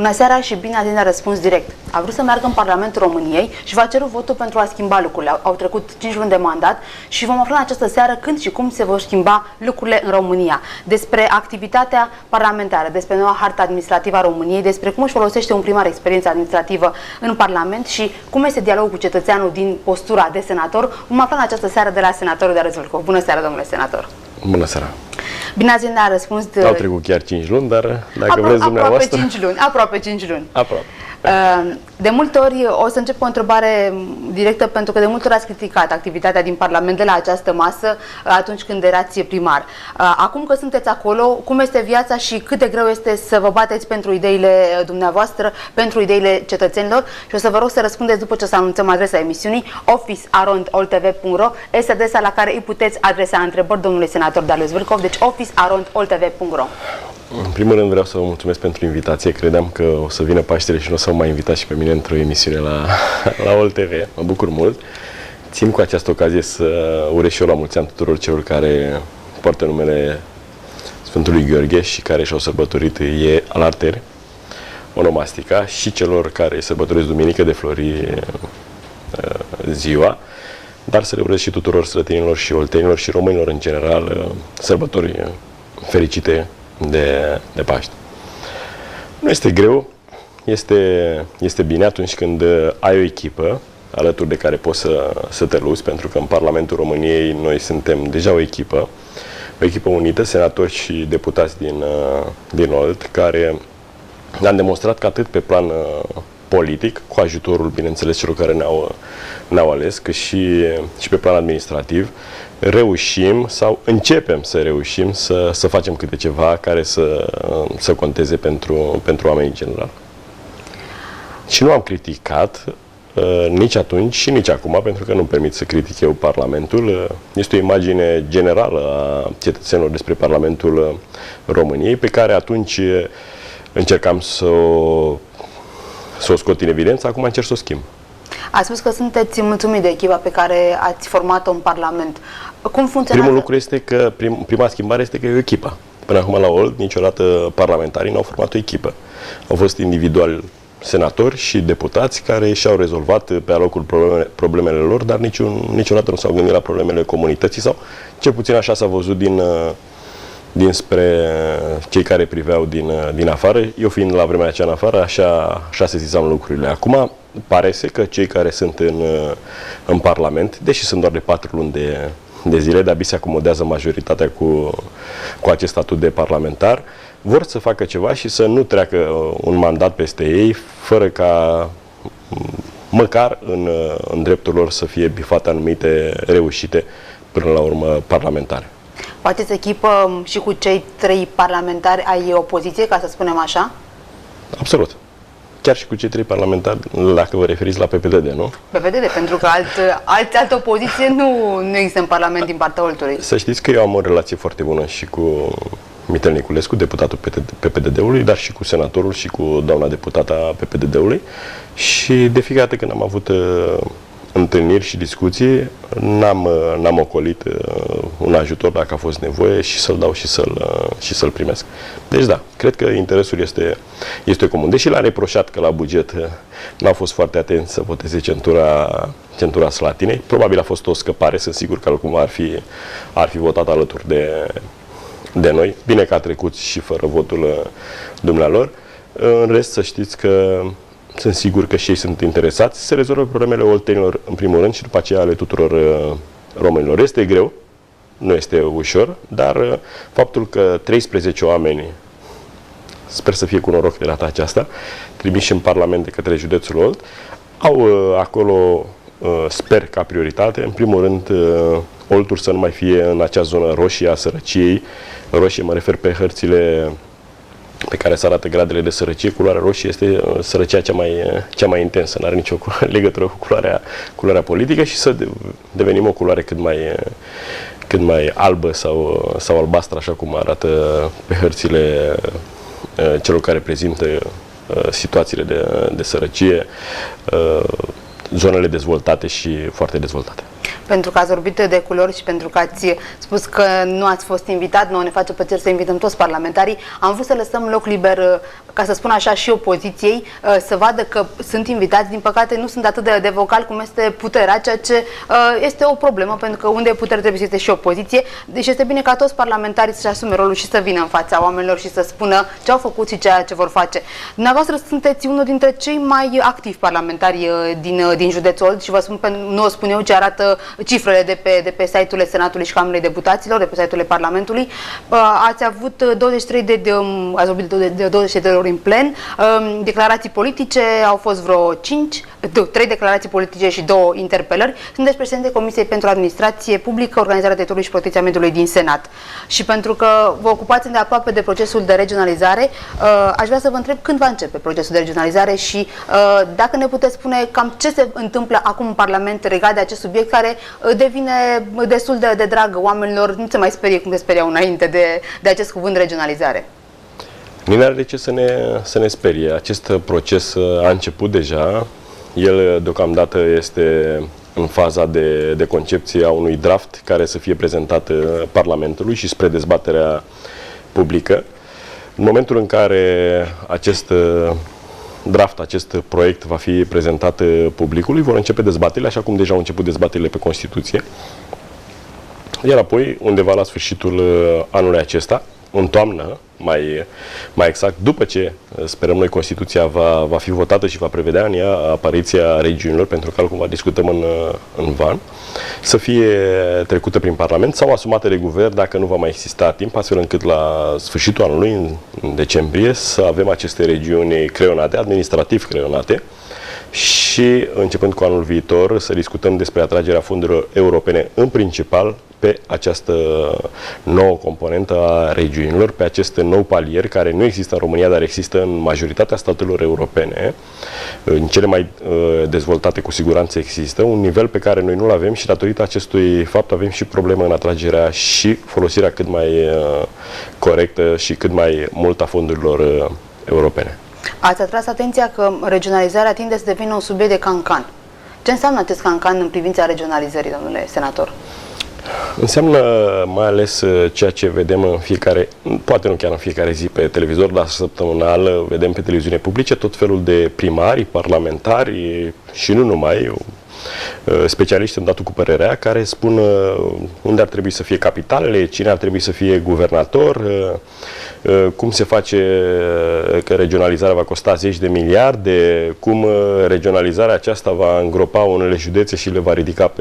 Bună seara și bine ați venit la Răspuns Direct. A vrut să meargă în Parlamentul României și va cerut votul pentru a schimba lucrurile. Au trecut 5 luni de mandat și vom afla în această seară când și cum se vor schimba lucrurile în România. Despre activitatea parlamentară, despre noua hartă administrativă a României, despre cum își folosește un primar experiența administrativă în Parlament și cum este dialogul cu cetățeanul din postura de senator. Vom afla în această seară de la senatorul Darius Vâlcov. Bună seara, domnule senator! Bună seara! Bine ați venit la Răspuns Au trecut chiar 5 luni, dar dacă vreți dumneavoastră... Aproape 5 luni. Aproape. De multe ori, o să încep cu o întrebare directă, pentru că de multe ori ați criticat activitatea din Parlament de la această masă atunci când erați primar. Acum că sunteți acolo, cum este viața și cât de greu este să vă bateți pentru ideile dumneavoastră, pentru ideile cetățenilor? Și o să vă rog să răspundeți după ce o să anunțăm adresa emisiunii. office@oltv.ro este adresa la care îi puteți adresa întrebări domnului senator Darius Vâlcov, deci office@oltv.ro. În primul rând vreau să vă mulțumesc pentru invitație. Credeam că o să vină Paștele și nu o să mă mai invitați și pe mine într-o emisiune la OLTV. Mă bucur mult. Țin cu această ocazie să urez și eu la mulți ani tuturor celor care poartă numele Sfântului Gheorghe și care și-au sărbătorit alarteri, onomastica, și celor care sărbătoresc Duminică de Flori ziua, dar să le urez și tuturor strătenilor și oltenilor și românilor în general sărbători fericite de Paște. Nu este greu, este bine atunci când ai o echipă alături de care poți să te luți, pentru că în Parlamentul României noi suntem deja o echipă unită, senatori și deputați din Olt, care ne-am demonstrat că atât pe plan politic, cu ajutorul, bineînțeles, celor care ne-au ales, cât și pe plan administrativ, reușim sau începem să reușim să facem câte ceva care să conteze pentru oamenii în general. Și nu am criticat nici atunci și nici acum, pentru că nu-mi permit să critic eu Parlamentul. Este o imagine generală a cetățenilor despre Parlamentul României, pe care atunci încercam să o scot în evidență, acum încerc să o schimb. Ați spus că sunteți mulțumit de echipa pe care ați format-o în Parlament. Cum funcționează? Primul lucru este că, prima schimbare este că e o echipă. Până acum la OLT, niciodată parlamentarii n-au format o echipă. Au fost individual senatori și deputați care și-au rezolvat pe alocul problemele lor, dar niciodată nu s-au gândit la problemele comunității, sau cel puțin așa s-a văzut dinspre cei care priveau din afară. Eu fiind la vremea aceea în afară, așa se zisam lucrurile. Acum pare că cei care sunt în Parlament, deși sunt doar de 4 luni de zile, de-abia se acomodează majoritatea cu acest statut de parlamentar, vor să facă ceva și să nu treacă un mandat peste ei, fără ca măcar în dreptul lor să fie bifate anumite reușite până la urmă parlamentare. Faceți echipă și cu cei 3 parlamentari ai opoziției, ca să spunem așa? Absolut. Chiar și cu cei 3 parlamentari, dacă vă referiți la PPDD, nu? PPDD, pentru că altă opoziție nu există în Parlament din partea Oltului. Să știți că eu am o relație foarte bună și cu Mitel Niculescu, deputatul PPDD-ului, dar și cu senatorul și cu doamna deputată a PPDD-ului. Și de fiecare dată când am avut întâlniri și discuții, n-am ocolit un ajutor dacă a fost nevoie și să-l dau și să-l primesc. Deci da, cred că interesul este comun. Deși l-a reproșat că la buget n-au fost foarte atenți să voteze centura Slatinei, probabil a fost o scăpare, sunt sigur că acum ar fi votat alături de noi. Bine că a trecut și fără votul dumnealor. În rest, să știți că sunt sigur că și ei sunt interesați să rezolve problemele oltenilor în primul rând și după aceea ale tuturor românilor. Este greu, nu este ușor, dar faptul că 13 oameni, sper să fie cu noroc de data aceasta, trimiși în Parlament de către județul Olt, au acolo, sper ca prioritate, în primul rând, Oltul să nu mai fie în acea zonă roșie a sărăciei. Roșie mă refer pe hărțile pe care se arată gradele de sărăcie. Culoarea roșie este sărăcia cea mai intensă, nu are nicio legătură cu culoarea politică, și să devenim o culoare cât mai albă sau albastră, așa cum arată pe hărțile celor care prezintă situațiile de sărăcie, zonele dezvoltate și foarte dezvoltate. pentru că ați vorbit de culori și pentru că ați spus că nu ați fost invitat. Nouă ne face plăcere să invităm toți parlamentarii. Am vrut să lăsăm loc liber, ca să spun așa, și opoziției, să vadă că sunt invitați. Din păcate nu sunt atât de vocal cum este puterea, ceea ce este o problemă, pentru că unde e putere trebuie să este și opoziție. Deci este bine ca toți parlamentarii să-și asume rolul și să vină în fața oamenilor și să spună ce au făcut și ceea ce vor face. Dumneavoastră sunteți unul dintre cei mai activi parlamentari din județul Olt și vă spun, nu o spun eu, ce arată cifrele de pe site-urile Senatului și Camerei Deputaților, de pe site-urile Parlamentului. Ați avut 23 ați vorbit de 23 de ori în plen, declarații politice, au fost vreo 3 declarații politice și 2 interpelări. Sunteți președinte Comisiei pentru Administrație Publică, Organizarea Teritoriului și Protecția Mediului din Senat. Și pentru că vă ocupați îndeaproape de procesul de regionalizare, aș vrea să vă întreb când va începe procesul de regionalizare și dacă ne puteți spune cam ce se întâmplă acum în Parlament legat de acest subiect care devine destul de drag oamenilor, nu se mai sperie cum se speriau înainte de acest cuvânt regionalizare. Nu are de ce să ne sperie. Acest proces a început deja. El deocamdată este în faza de concepție a unui draft care să fie prezentat Parlamentului și spre dezbaterea publică. În momentul în care acest draft, acest proiect va fi prezentat publicului, vor începe dezbaterile, așa cum deja au început dezbaterile pe Constituție. Iar apoi, undeva la sfârșitul anului acesta, în toamnă, mai exact, după ce sperăm noi Constituția va fi votată și va prevedea în ea apariția regiunilor, pentru că altcumva discutăm în van, să fie trecută prin Parlament sau asumată de guvern dacă nu va mai exista timp, astfel încât la sfârșitul anului, în decembrie, să avem aceste regiuni creionate, administrativ creionate, și începând cu anul viitor să discutăm despre atragerea fondurilor europene, în principal pe această nouă componentă a regiunilor, pe acest nou palier care nu există în România, dar există în majoritatea statelor europene. În cele mai dezvoltate cu siguranță există, un nivel pe care noi nu-l avem și datorită acestui fapt avem și problemă în atragerea și folosirea cât mai corectă și cât mai mult a fondurilor europene. Ați atras atenția că regionalizarea tinde să devină un subiect de cancan. Ce înseamnă acest cancan în privința regionalizării, domnule senator? Înseamnă mai ales ceea ce vedem în fiecare, poate nu chiar în fiecare zi pe televizor, dar săptămânal vedem pe televiziune publice tot felul de primari, parlamentari și nu numai, specialiști în datul cu părerea, care spun unde ar trebui să fie capitalele, cine ar trebui să fie guvernator, cum se face că regionalizarea va costa 10 de miliarde, cum regionalizarea aceasta va îngropa unele județe și le va ridica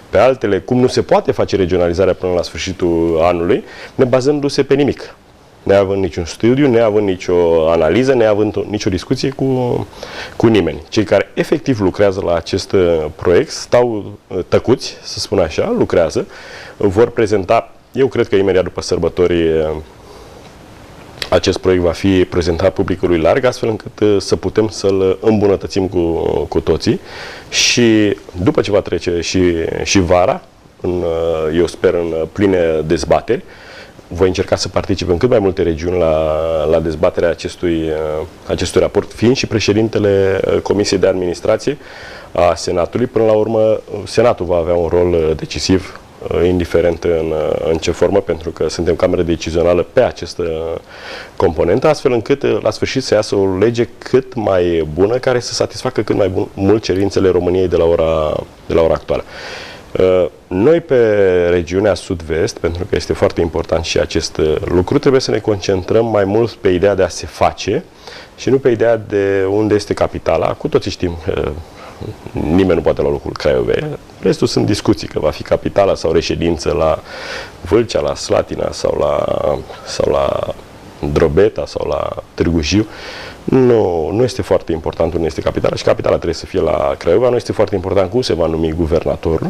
pe altele, cum nu se poate face regionalizarea până la sfârșitul anului, nebazându-se pe nimic. Neavând niciun studiu, neavând nicio analiză, neavând nicio discuție cu nimeni. Cei care efectiv lucrează la acest proiect stau tăcuți, să spun așa, lucrează, vor prezenta, eu cred că imediat după sărbători acest proiect va fi prezentat publicului larg, astfel încât să putem să-l îmbunătățim cu toții și după ce va trece și vara, eu sper în pline dezbateri, voi încerca să participe în cât mai multe regiuni la dezbaterea acestui raport, fiind și președintele Comisiei de Administrație a Senatului. Până la urmă, Senatul va avea un rol decisiv, indiferent în ce formă, pentru că suntem cameră decizională pe această componentă, astfel încât la sfârșit să iasă o lege cât mai bună, care să satisfacă cât mai mult cerințele României de la ora actuală. Noi pe regiunea sud-vest, pentru că este foarte important și acest lucru, trebuie să ne concentrăm mai mult pe ideea de a se face și nu pe ideea de unde este capitala. Cu toții știm, nimeni nu poate lua locul Craiovei. Restul sunt discuții, că va fi capitala sau reședință la Vâlcea, la Slatina sau la Drobeta sau la Târgu Jiu. Nu este foarte important unde este capitala și capitala trebuie să fie la Craiova. Nu este foarte important cum se va numi guvernatorul,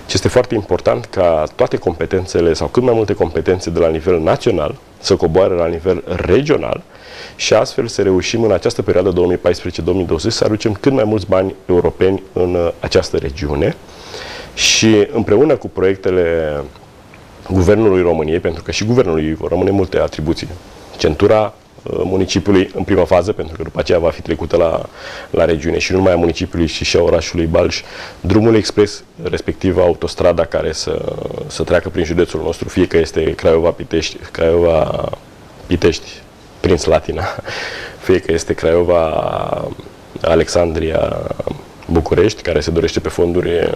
ci este foarte important ca toate competențele sau cât mai multe competențe de la nivel național să coboare la nivel regional și astfel să reușim în această perioadă 2014-2020 să aducem cât mai mulți bani europeni în această regiune și împreună cu proiectele Guvernului României, pentru că și Guvernului vor rămâne multe atribuții. Centura municipiului în prima fază, pentru că după aceea va fi trecută la regiune și nu numai a municipiului, ci și a orașului Balj, drumul expres, respectiv autostrada care să treacă prin județul nostru, fie că este Craiova-Pitești, Craiova-Pitești, prin Slatina, fie că este Craiova-Alexandria-București, care se dorește pe fonduri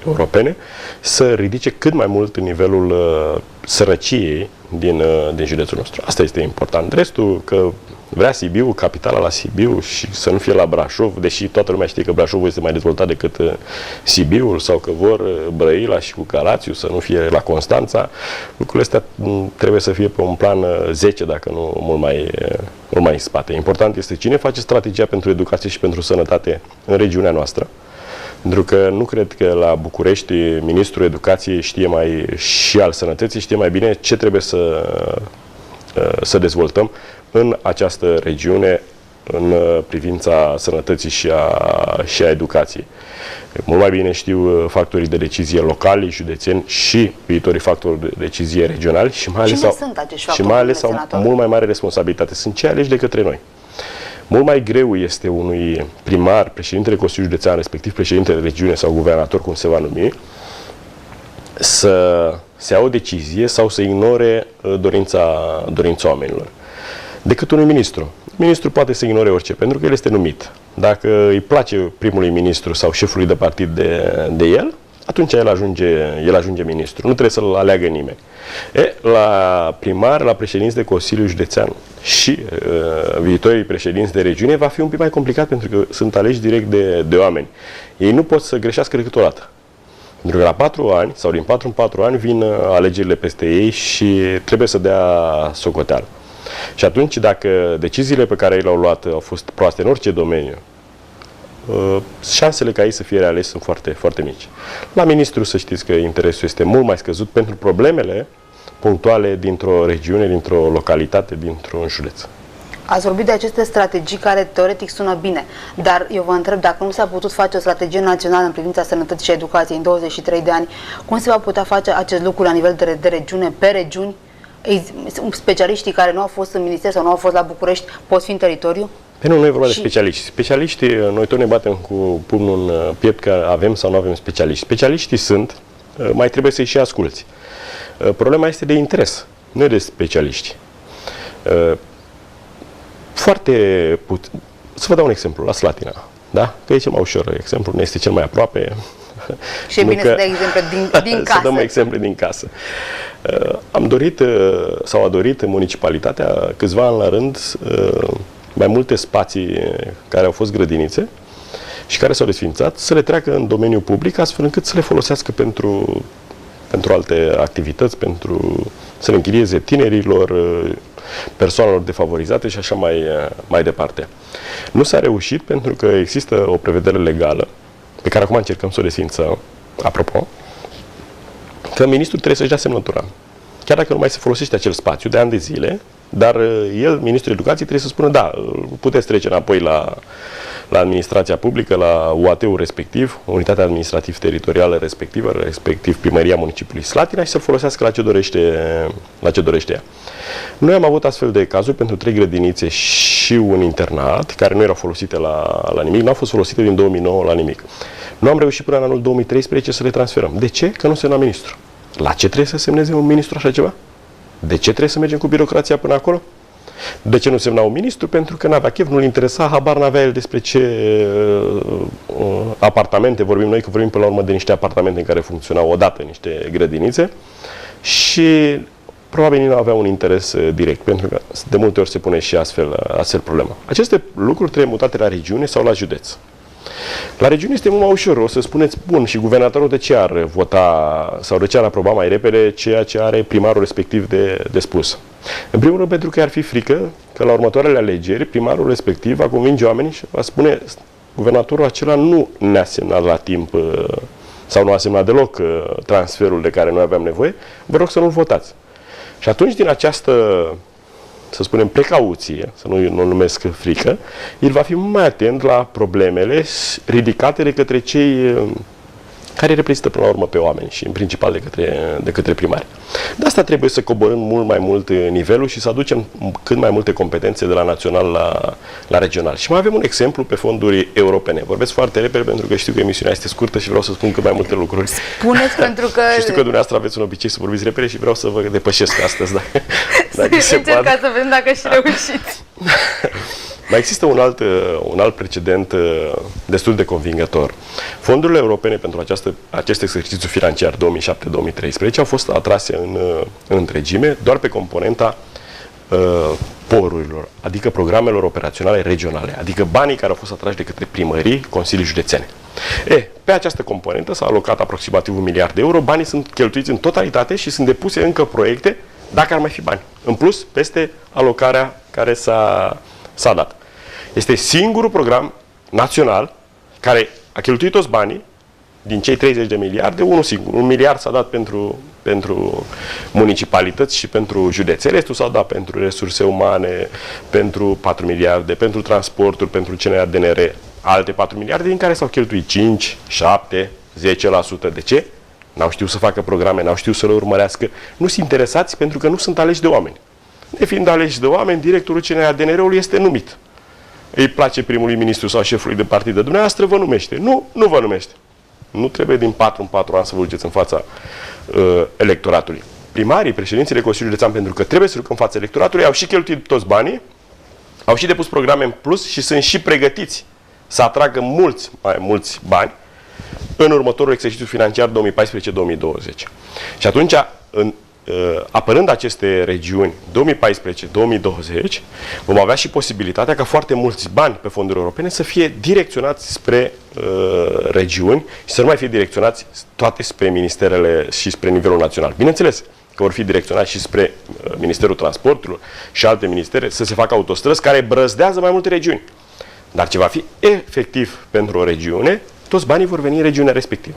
europene, să ridice cât mai mult nivelul sărăciei din județul nostru. Asta este important. Restul, că vrea Sibiu, capitala la Sibiu și să nu fie la Brașov, deși toată lumea știe că Brașovul este mai dezvoltat decât Sibiul, sau că vor Brăila și cu Galațiu să nu fie la Constanța, lucrurile astea trebuie să fie pe un plan 10, dacă nu mult mai în spate. Important este cine face strategia pentru educație și pentru sănătate în regiunea noastră. Pentru că nu cred că la București ministrul educației și al sănătății știe mai bine ce trebuie să dezvoltăm în această regiune în privința sănătății și a educației. Mult mai bine știu factorii de decizie locali, județeni și viitorii factori de decizie regionali și mai ales au mult mai mare responsabilitate. Sunt cei aleși de către noi. Mult mai greu este unui primar, președintele Consiliului Județean, respectiv președintele regiune sau guvernator, cum se va numi, să ia o decizie sau să ignore dorința oamenilor, decât unui ministru. Ministrul poate să ignore orice, pentru că el este numit. Dacă îi place primului ministru sau șefului de partid de el, atunci el ajunge ministru. Nu trebuie să-l aleagă nimeni. La primar, la președinți de Consiliul Județean și viitorii președinți de regiune va fi un pic mai complicat, pentru că sunt aleși direct de oameni. Ei nu pot să greșească decât o dată. Pentru că la 4 ani, sau din 4 în 4 ani, vin alegerile peste ei și trebuie să dea socoteală. Și atunci, dacă deciziile pe care ei le-au luat au fost proaste în orice domeniu, șansele ca ei să fie realeși sunt foarte, foarte mici. La ministru să știți că interesul este mult mai scăzut pentru problemele punctuale dintr-o regiune, dintr-o localitate, dintr-un județ. Ați vorbit de aceste strategii care teoretic sună bine, dar eu vă întreb, dacă nu s-a putut face o strategie națională în privința sănătății și educației în 23 de ani, cum se va putea face acest lucru la nivel de regiune, pe regiuni? Specialiștii care nu au fost în minister sau nu au fost la București pot fi în teritoriu? Nu e vorba de specialiști. Specialiștii, noi tot ne batem cu pumnul în piept că avem sau nu avem specialiști. Specialiștii sunt, mai trebuie să-i și asculți. Problema este de interes, nu e de specialiști. Să vă dau un exemplu, la Slatina, da? Că e cel mai ușor exemplu, nu este cel mai aproape. Și e bine să dai exemple din casă. Să dăm exemple din casă. Am dorit, sau a dorit municipalitatea câțiva ani la rând mai multe spații care au fost grădinițe și care s-au desființat, să le treacă în domeniul public, astfel încât să le folosească pentru alte activități, să le închirieze tinerilor, persoanelor defavorizate și așa mai departe. Nu s-a reușit pentru că există o prevedere legală, pe care acum încercăm să o desființăm, apropo, că ministrul trebuie să-și dea semnătura. Chiar dacă nu mai se folosește acel spațiu de ani de zile, dar el, ministrul educației, trebuie să spună, da, puteți trece înapoi la administrația publică, la UAT-ul respectiv, unitatea administrativ-teritorială respectivă, respectiv primăria municipiului Slatina, și să folosească la ce dorește ea. Noi am avut astfel de cazuri pentru 3 grădinițe și un internat, care nu erau folosite la nimic, nu au fost folosite din 2009 la nimic. Nu am reușit până în anul 2013 să le transferăm. De ce? Că nu semna ministru. La ce trebuie să semneze un ministru așa ceva? De ce trebuie să mergem cu birocrația până acolo? De ce nu semna un ministru? Pentru că n-avea chef, nu-l interesa, habar n-avea el despre ce apartamente vorbim noi, că vorbim până la urmă de niște apartamente în care funcționau odată niște grădinițe și probabil nu avea un interes direct, pentru că de multe ori se pune și astfel problema. Aceste lucruri trebuie mutate la regiune sau la județ. La regiune este mult mai ușor, o să spuneți, bun, și guvernatorul de ce ar vota sau de ce ar aproba mai repede ceea ce are primarul respectiv de spus? În primul rând pentru că ar fi frică că la următoarele alegeri primarul respectiv va convinge oamenii și va spune, guvernatorul acela nu ne-a semnat la timp sau nu a semnat deloc transferul de care noi aveam nevoie, vă rog să nu-l votați. Și atunci din această, să spunem, precauție, să nu numesc frică, el va fi mai atent la problemele ridicate de către cei care reprezintă până la urmă pe oameni și în principal de către primari. De asta trebuie să coborâm mult mai mult nivelul și să aducem cât mai multe competențe de la național la regional. Și mai avem un exemplu pe fonduri europene. Vorbesc foarte repede pentru că știu că emisiunea este scurtă și vreau să spun cât mai multe lucruri. Spuneți pentru că... Și știu că dumneavoastră aveți un obicei să vorbiți repede și vreau să vă depășesc astăzi. Dacă se poate. Încercați să vedem dacă și reușiți. Mai există un alt precedent destul de convingător. Fondurile europene pentru acest exercițiu financiar 2007-2013 au fost atrase în întregime doar pe componenta porurilor, adică programelor operaționale regionale, adică banii care au fost atrași de către primării, consilii județene. Pe această componentă s-a alocat aproximativ 1 miliard de euro, banii sunt cheltuiți în totalitate și sunt depuse încă proiecte dacă ar mai fi bani. În plus, peste alocarea care s-a dat. Este singurul program național care a cheltuit toți banii din cei 30 de miliarde, unul singur. 1 miliard s-a dat pentru municipalități și pentru județe. Restul s-a dat pentru resurse umane, pentru 4 miliarde, pentru transporturi, pentru CNR-DNR, alte 4 miliarde, din care s-au cheltuit 5, 7, 10%. De ce? N-au știut să facă programe, n-au știut să le urmărească. Nu sunt interesați pentru că nu sunt aleși de oameni. Nefiind aleși de oameni, directorul CNR-DNR-ului este numit. Îi place primului ministru sau șefului de partid de dumneavoastră, vă numește. Nu vă numește. Nu trebuie din 4 în 4 ani să vă duceți în fața electoratului. Primarii, președinții de Consiliul Județean, pentru că trebuie să ducă în fața electoratului, au și cheltuit toți banii, au și depus programe în plus și sunt și pregătiți să atragă mai mulți bani în următorul exercițiu financiar 2014-2020. Și atunci, apărând aceste regiuni 2014-2020, vom avea și posibilitatea ca foarte mulți bani pe fonduri europene să fie direcționați spre regiuni și să nu mai fie direcționați toate spre ministerele și spre nivelul național. Bineînțeles că vor fi direcționați și spre Ministerul Transporturilor și alte ministere să se facă autostrăzi care brăzdează mai multe regiuni. Dar ce va fi efectiv pentru o regiune, toți banii vor veni în regiunea respectivă.